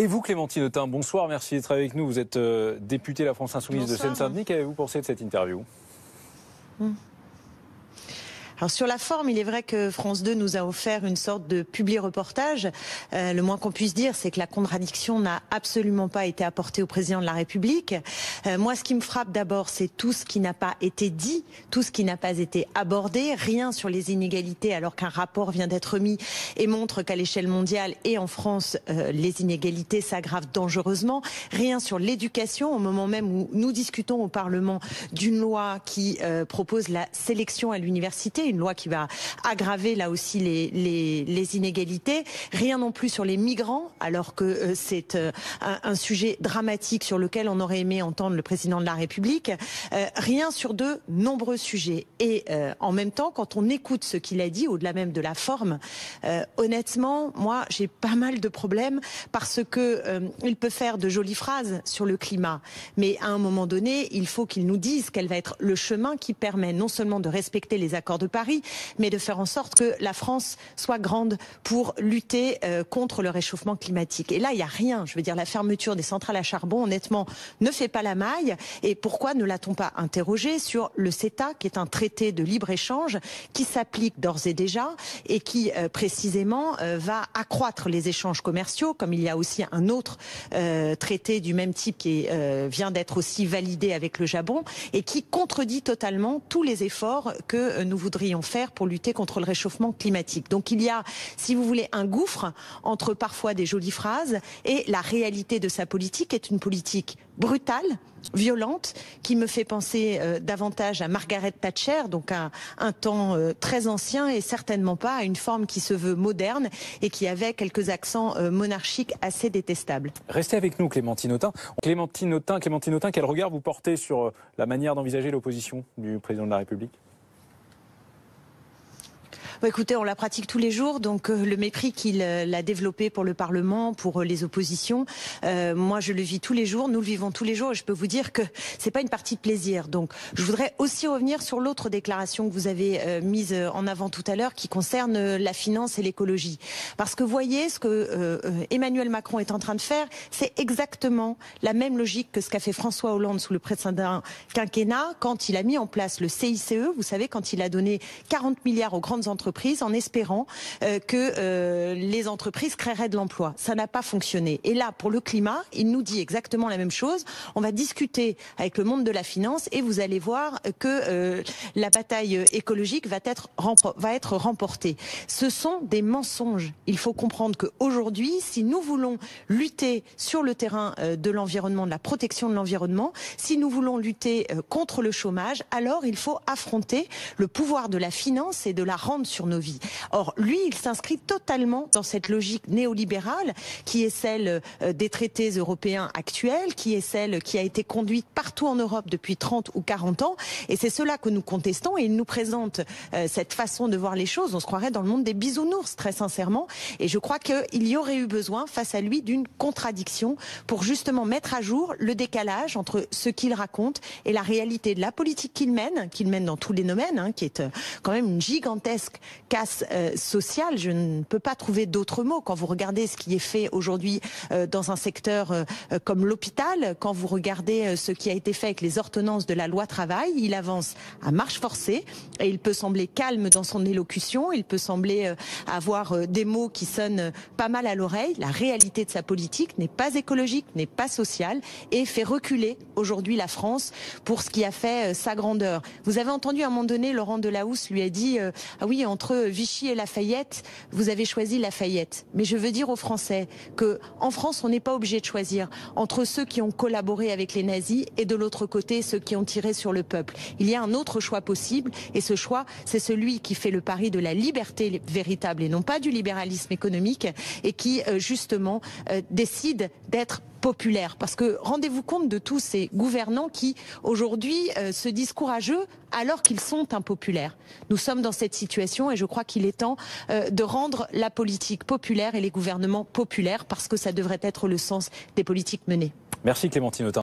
Et vous, Clémentine Autain, bonsoir, merci d'être avec nous. Vous êtes députée La France Insoumise de Seine-Saint-Denis. Qu'avez-vous pensé de cette interview ? Alors sur la forme, il est vrai que France 2 nous a offert une sorte de publi-reportage. Le moins qu'on puisse dire, c'est que la contradiction n'a absolument pas été apportée au président de la République. Moi, ce qui me frappe d'abord, c'est tout ce qui n'a pas été dit, tout ce qui n'a pas été abordé. Rien sur les inégalités, alors qu'un rapport vient d'être mis et montre qu'à l'échelle mondiale et en France, les inégalités s'aggravent dangereusement. Rien sur l'éducation, au moment même où nous discutons au Parlement d'une loi qui propose la sélection à l'université, une loi qui va aggraver là aussi les inégalités. Rien non plus sur les migrants, alors que c'est un sujet dramatique sur lequel on aurait aimé entendre le président de la République. Rien sur de nombreux sujets. Et en même temps, quand on écoute ce qu'il a dit, au-delà même de la forme, honnêtement, moi, j'ai pas mal de problèmes parce que il peut faire de jolies phrases sur le climat, mais à un moment donné, il faut qu'il nous dise quel va être le chemin qui permet non seulement de respecter les accords de Paris, mais de faire en sorte que la France soit grande pour lutter contre le réchauffement climatique. Et là, il n'y a rien. Je veux dire, la fermeture des centrales à charbon, honnêtement, ne fait pas la maille. Et pourquoi ne l'a-t-on pas interrogé sur le CETA, qui est un traité de libre-échange qui s'applique d'ores et déjà et qui, précisément, va accroître les échanges commerciaux, comme il y a aussi un autre traité du même type qui vient d'être aussi validé avec le Japon et qui contredit totalement tous les efforts que nous voudrions faire pour lutter contre le réchauffement climatique. Donc il y a, si vous voulez, un gouffre entre parfois des jolies phrases et la réalité de sa politique est une politique brutale, violente, qui me fait penser davantage à Margaret Thatcher, donc à un temps très ancien et certainement pas à une forme qui se veut moderne et qui avait quelques accents monarchiques assez détestables. Restez avec nous, Clémentine Autain. Clémentine Autain, quel regard vous portez sur la manière d'envisager l'opposition du président de la République ? Bon, écoutez, on la pratique tous les jours, donc le mépris qu'il a développé pour le Parlement, pour les oppositions, moi je le vis tous les jours, nous le vivons tous les jours et je peux vous dire que c'est pas une partie de plaisir. Donc je voudrais aussi revenir sur l'autre déclaration que vous avez mise en avant tout à l'heure qui concerne la finance et l'écologie. Parce que voyez, ce que Emmanuel Macron est en train de faire, c'est exactement la même logique que ce qu'a fait François Hollande sous le précédent quinquennat quand il a mis en place le CICE, vous savez, quand il a donné 40 milliards aux grandes entreprises en espérant que les entreprises créeraient de l'emploi. Ça n'a pas fonctionné. Et là, pour le climat, il nous dit exactement la même chose. On va discuter avec le monde de la finance et vous allez voir que la bataille écologique va être remportée. Ce sont des mensonges. Il faut comprendre qu'aujourd'hui, si nous voulons lutter sur le terrain de l'environnement, de la protection de l'environnement, si nous voulons lutter contre le chômage, alors il faut affronter le pouvoir de la finance et de la rendre sur nos vies. Or, lui, il s'inscrit totalement dans cette logique néolibérale qui est celle des traités européens actuels, qui est celle qui a été conduite partout en Europe depuis 30 ou 40 ans. Et c'est cela que nous contestons. Et il nous présente cette façon de voir les choses. On se croirait dans le monde des bisounours, très sincèrement. Et je crois qu'il y aurait eu besoin, face à lui, d'une contradiction pour justement mettre à jour le décalage entre ce qu'il raconte et la réalité de la politique qu'il mène dans tous les domaines, hein, qui est quand même une gigantesque casse sociale. Je ne peux pas trouver d'autres mots. Quand vous regardez ce qui est fait aujourd'hui dans un secteur comme l'hôpital, quand vous regardez ce qui a été fait avec les ordonnances de la loi travail, il avance à marche forcée et il peut sembler calme dans son élocution, il peut sembler avoir des mots qui sonnent pas mal à l'oreille. La réalité de sa politique n'est pas écologique, n'est pas sociale et fait reculer aujourd'hui la France pour ce qui a fait sa grandeur. Vous avez entendu à un moment donné, Laurent Delahousse lui a dit ah oui, entre Vichy et Lafayette, vous avez choisi Lafayette. Mais je veux dire aux Français que en France, on n'est pas obligé de choisir entre ceux qui ont collaboré avec les nazis et de l'autre côté, ceux qui ont tiré sur le peuple. Il y a un autre choix possible et ce choix, c'est celui qui fait le pari de la liberté véritable et non pas du libéralisme économique et qui, justement, décide d'être populaire. Parce que rendez-vous compte de tous ces gouvernants qui, aujourd'hui, se disent courageux alors qu'ils sont impopulaires. Nous sommes dans cette situation et je crois qu'il est temps de rendre la politique populaire et les gouvernements populaires parce que ça devrait être le sens des politiques menées. Merci Clémentine Autain.